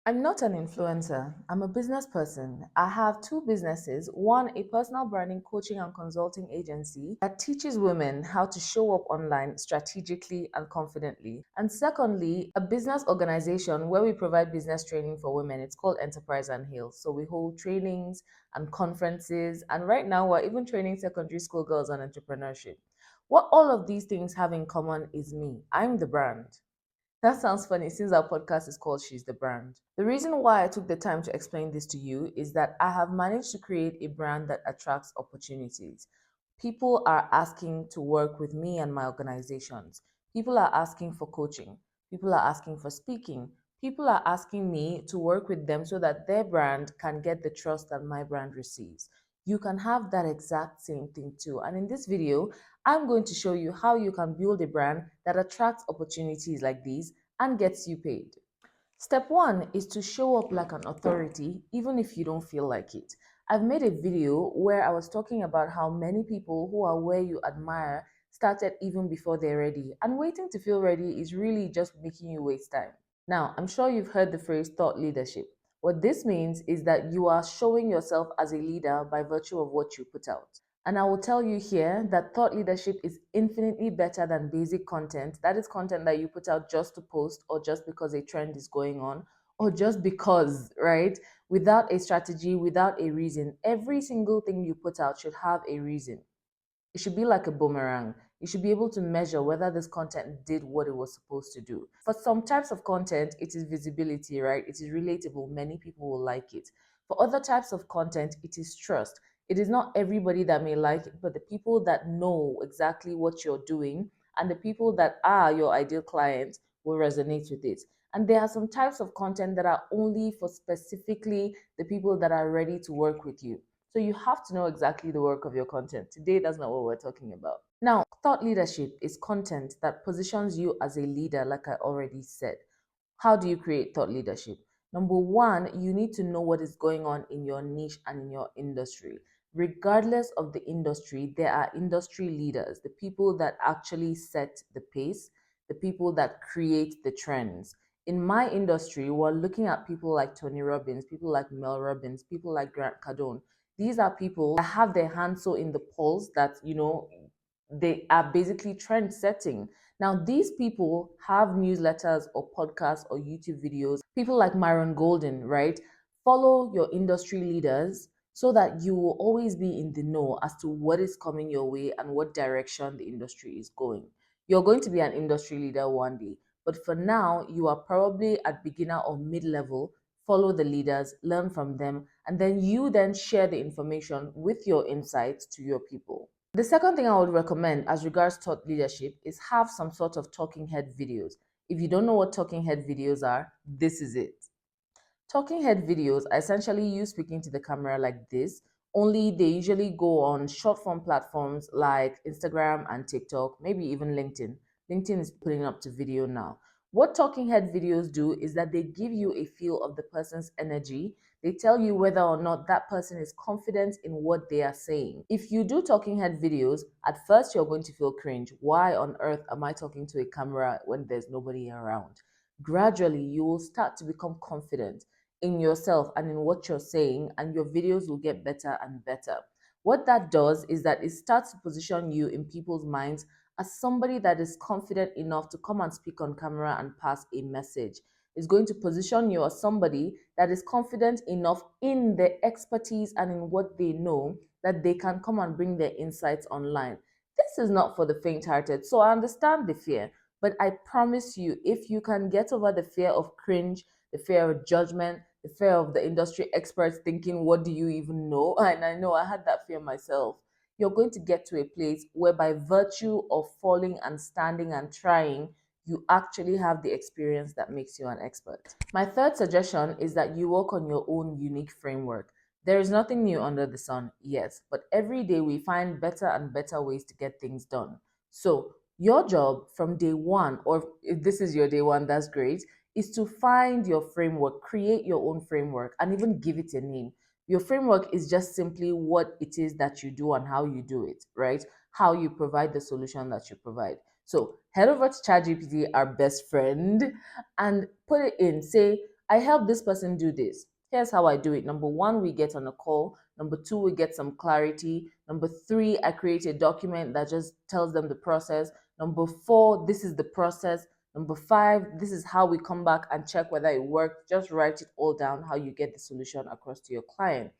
I'm not an influencer. I'm a business person. I have two businesses. One, a personal branding coaching and consulting agency that teaches women how to show up online strategically and confidently. And secondly, a business organization where we provide business training for women. It's called Enterprise and Heal. So we hold trainings and conferences. And right now, we're even training secondary school girls on entrepreneurship. What all of these things have in common is me. I'm the brand. That sounds funny since our podcast is called She's the Brand. The reason why I took the time to explain this to you is that I have managed to create a brand that attracts opportunities. People are asking to work with me and my organizations. People are asking for coaching. People are asking for speaking. People are asking me to work with them so that their brand can get the trust that my brand receives. You can have that exact same thing too. And in this video, I'm going to show you how you can build a brand that attracts opportunities like these and gets you paid. Step one is to show up like an authority, even if you don't feel like it. I've made a video where I was talking about how many people who are where you admire started even before they're ready, and waiting to feel ready is really just making you waste time. Now, I'm sure you've heard the phrase thought leadership. What this means is that you are showing yourself as a leader by virtue of what you put out. And I will tell you here that thought leadership is infinitely better than basic content. That is content that you put out just to post or just because a trend is going on or just because, right? Without a strategy, without a reason. Every single thing you put out should have a reason. It should be like a boomerang. You should be able to measure whether this content did what it was supposed to do. For some types of content, it is visibility, right? It is relatable. Many people will like it. For other types of content, it is trust. It is not everybody that may like it, but the people that know exactly what you're doing and the people that are your ideal clients will resonate with it. And there are some types of content that are only for specifically the people that are ready to work with you. So you have to know exactly the work of your content. Today, that's not what we're talking about. Now, thought leadership is content that positions you as a leader, like I already said. How do you create thought leadership? Number one, you need to know what is going on in your niche and in your industry. Regardless of the industry, there are industry leaders, the people that actually set the pace, the people that create the trends. In my industry, we're looking at people like Tony Robbins, people like Mel Robbins, people like Grant Cardone. These are people that have their hands so in the pulse that, they are basically trend setting. Now, these people have newsletters or podcasts or YouTube videos. People like Myron Golden, right? Follow your industry leaders so that you will always be in the know as to what is coming your way and what direction the industry is going. You're going to be an industry leader one day, but for now, you are probably at beginner or mid level. Follow the leaders, learn from them, and then you then share the information with your insights to your people. The second thing I would recommend as regards thought leadership is have some sort of talking head videos. If you don't know what talking head videos are, this is it. Talking head videos are essentially you speaking to the camera like this, only they usually go on short form platforms like Instagram and TikTok, maybe even LinkedIn. LinkedIn is putting up to video now. What talking head videos do is that they give you a feel of the person's energy. They tell you whether or not that person is confident in what they are saying. If you do talking head videos, at first you're going to feel cringe. Why on earth am I talking to a camera when there's nobody around? Gradually, you will start to become confident in yourself and in what you're saying, and your videos will get better and better. What that does is that it starts to position you in people's minds as somebody that is confident enough to come and speak on camera and pass a message. It's going to position you as somebody that is confident enough in their expertise and in what they know that they can come and bring their insights online. This is not for the faint hearted. So I understand the fear, but I promise you, if you can get over the fear of cringe, the fear of judgment, the fear of the industry experts thinking, what do you even know? And I know I had that fear myself. You're going to get to a place where, by virtue of falling and standing and trying, you actually have the experience that makes you an expert. My third suggestion is that you work on your own unique framework. There is nothing new under the sun, yes, but every day we find better and better ways to get things done. So, your job from day one, or if this is your day one, that's great, is to find your framework, create your own framework, and even give it a name. Your framework is just simply what it is that you do and how you do it, right? How you provide the solution that you provide. So head over to ChatGPT, our best friend, and put it in. Say, I help this person do this. Here's how I do it. Number one, we get on a call. Number two, we get some clarity. Number three, I create a document that just tells them the process. Number four, this is the process. Number five, this is how we come back and check whether it worked. Just write it all down, how you get the solution across to your client.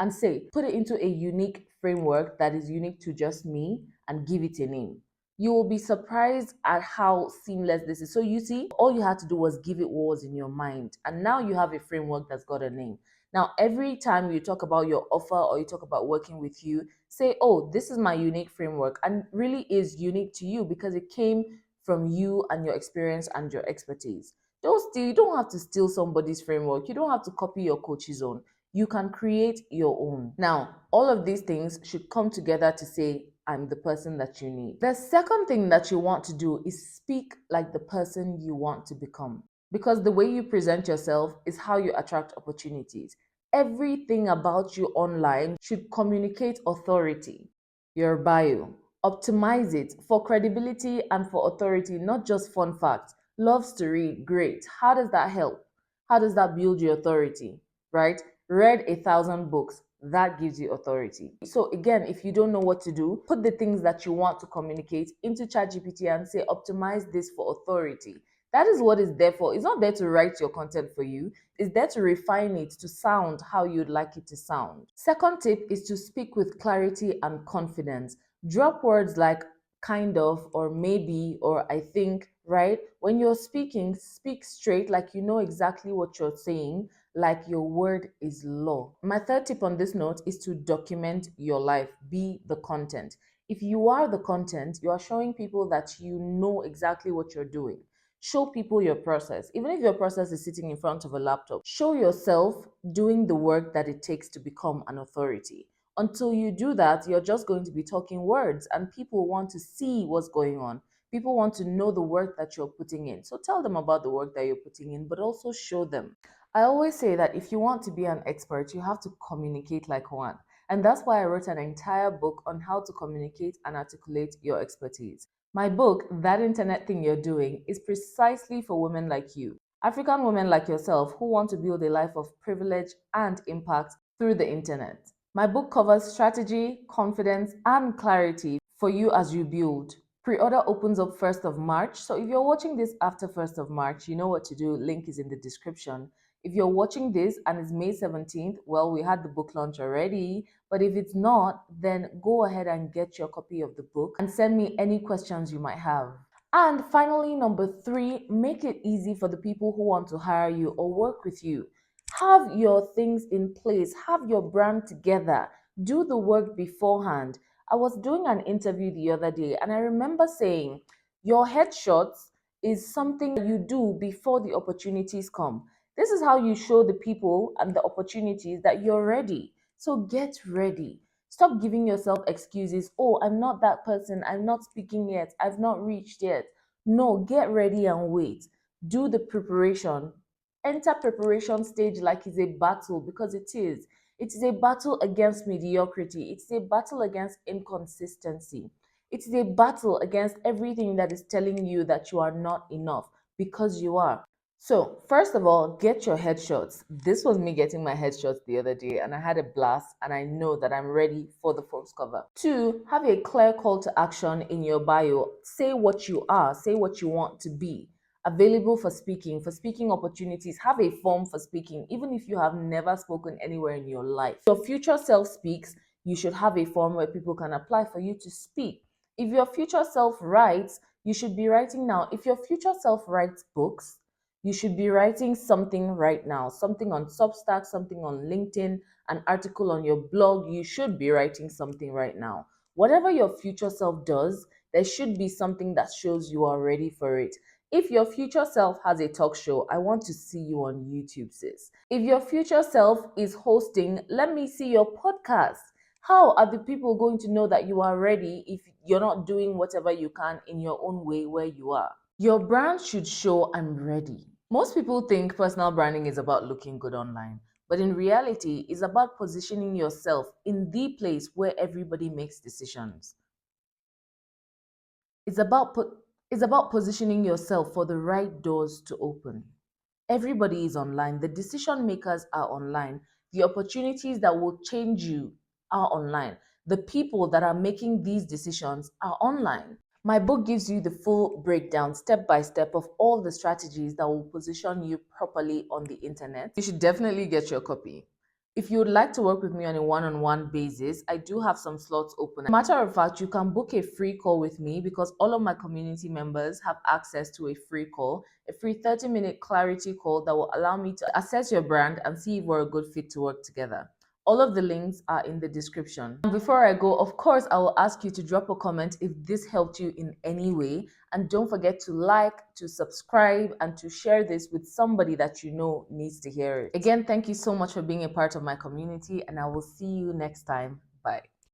And say, put it into a unique framework that is unique to just me and give it a name. You will be surprised at how seamless this is. So you see, all you had to do was give it what was in your mind. And now you have a framework that's got a name. Now, every time you talk about your offer or you talk about working with you, say, oh, this is my unique framework, and really is unique to you because it came from you and your experience and your expertise. You don't have to steal somebody's framework. You don't have to copy your coach's own. You can create your own. Now, all of these things should come together to say, I'm the person that you need. The second thing that you want to do is speak like the person you want to become. Because the way you present yourself is how you attract opportunities. Everything about you online should communicate authority. Your bio. Optimize it for credibility and for authority, not just fun facts. Loves to read, great. How does that help? How does that build your authority? Right? Read 1,000 books, that gives you authority. So again, if you don't know what to do, put the things that you want to communicate into ChatGPT and say, optimize this for authority. That is what it's there for. It's not there to write your content for you. It's there to refine it to sound how you'd like it to sound. Second tip is to speak with clarity and confidence. Drop words like kind of, or maybe, or I think, right? When you're speaking, speak straight, like you know exactly what you're saying, like your word is law. My third tip on this note is to document your life, be the content. If you are the content, you are showing people that you know exactly what you're doing. Show people your process. Even if your process is sitting in front of a laptop, show yourself doing the work that it takes to become an authority. Until you do that, you're just going to be talking words, and people want to see what's going on. People want to know the work that you're putting in. So tell them about the work that you're putting in, but also show them. I always say that if you want to be an expert, you have to communicate like one. And that's why I wrote an entire book on how to communicate and articulate your expertise. My book, That Internet Thing You're Doing, is precisely for women like you, African women like yourself who want to build a life of privilege and impact through the internet. My book covers strategy, confidence, and clarity for you as you build. Pre-order opens up 1st of March. So if you're watching this after 1st of March, you know what to do. Link is in the description. If you're watching this and it's May 17th, well, we had the book launch already. But if it's not, then go ahead and get your copy of the book and send me any questions you might have. And finally, number three, make it easy for the people who want to hire you or work with you. Have your things in place, have your brand together, do the work beforehand. I was doing an interview the other day and I remember saying, your headshots is something you do before the opportunities come. This is how you show the people and the opportunities that you're ready. So get ready. Stop giving yourself excuses. Oh, I'm not that person. I'm not speaking yet. I've not reached yet. No, get ready and wait. Do the preparation. Enter preparation stage like it's a battle because it is. It is a battle against mediocrity. It's a battle against inconsistency. It is a battle against everything that is telling you that you are not enough because you are. So, first of all, get your headshots. This was me getting my headshots the other day, and I had a blast, and I know that I'm ready for the Forbes cover. Two, have a clear call to action in your bio. Say what you are, say what you want to be. Available for speaking opportunities. Have a form for speaking, even if you have never spoken anywhere in your life. If your future self speaks, you should have a form where people can apply for you to speak. If your future self writes, you should be writing now. If your future self writes books, you should be writing something right now, something on Substack, something on LinkedIn, an article on your blog. You should be writing something right now. Whatever your future self does, there should be something that shows you are ready for it. If your future self has a talk show, I want to see you on YouTube, sis. If your future self is hosting, let me see your podcast. How are the people going to know that you are ready if you're not doing whatever you can in your own way where you are? Your brand should show I'm ready. Most people think personal branding is about looking good online, but in reality, it's about positioning yourself in the place where everybody makes decisions. It's about positioning yourself for the right doors to open. Everybody is online. The decision makers are online. The opportunities that will change you are online. The people that are making these decisions are online. My book gives you the full breakdown, step by step, of all the strategies that will position you properly on the internet. You should definitely get your copy. If you would like to work with me on a one-on-one basis, I do have some slots open. Matter of fact, you can book a free call with me because all of my community members have access to a free call, a free 30-minute clarity call that will allow me to assess your brand and see if we're a good fit to work together. All of the links are in the description. And before I go, of course, I will ask you to drop a comment if this helped you in any way. And don't forget to like, to subscribe, and to share this with somebody that you know needs to hear it. Again, thank you so much for being a part of my community, and I will see you next time. Bye.